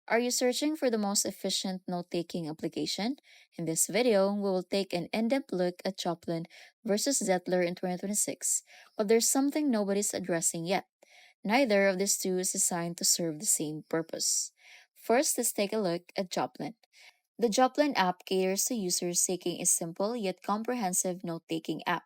Are you searching for the most efficient note-taking application? In this video, we will take an in-depth look at Joplin versus Zettlr in 2026, but there's something nobody's addressing yet. Neither of these two is designed to serve the same purpose. First, let's take a look at Joplin. The Joplin app caters to users seeking a simple yet comprehensive note-taking app.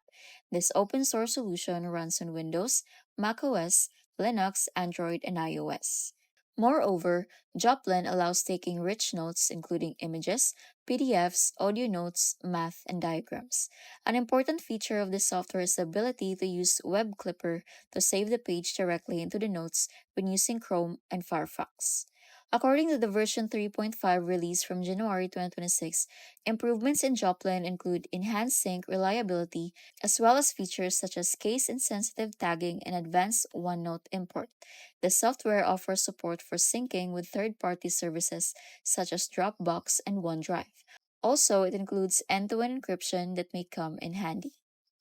This open source solution runs on Windows, macOS, Linux, Android, and iOS. Moreover, Joplin allows taking rich notes including images, PDFs, audio notes, math, and diagrams. An important feature of this software is the ability to use Web Clipper to save the page directly into the notes when using Chrome and Firefox. According to the version 3.5 release from January 2026, improvements in Joplin include enhanced sync reliability as well as features such as case-insensitive tagging and advanced OneNote import. The software offers support for syncing with third-party services such as Dropbox and OneDrive. Also, it includes end-to-end encryption that may come in handy.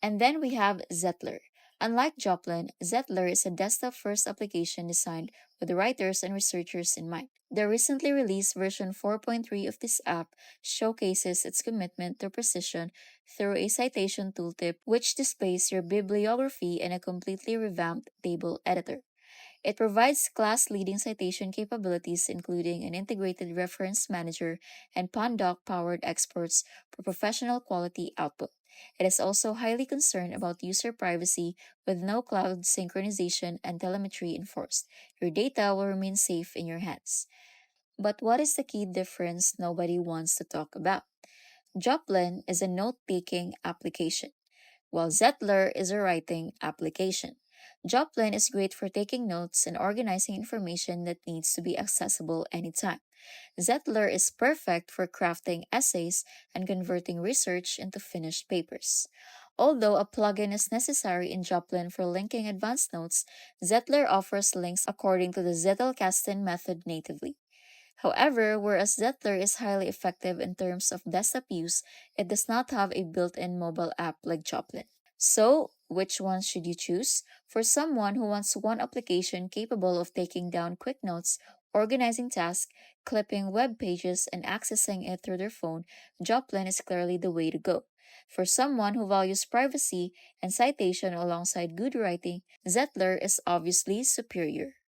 And then we have Zettlr. Unlike Joplin, Zettlr is a desktop-first application designed with writers and researchers in mind. The recently released version 4.3 of this app showcases its commitment to precision through a citation tooltip which displays your bibliography and a completely revamped table editor. It provides class-leading citation capabilities including an integrated reference manager and Pandoc-powered exports for professional quality output. It is also highly concerned about user privacy with no cloud synchronization and telemetry enforced. Your data will remain safe in your hands. But what is the key difference nobody wants to talk about? Joplin is a note-taking application, while Zettlr is a writing application. Joplin is great for taking notes and organizing information that needs to be accessible anytime. Zettlr is perfect for crafting essays and converting research into finished papers. Although a plugin is necessary in Joplin for linking advanced notes, Zettlr offers links according to the Zettelkasten method natively. However, whereas Zettlr is highly effective in terms of desktop use, it does not have a built-in mobile app like Joplin. So, which one should you choose? For someone who wants one application capable of taking down quick notes, organizing tasks, clipping web pages, and accessing it through their phone, Joplin is clearly the way to go. For someone who values privacy and citation alongside good writing, Zettlr is obviously superior.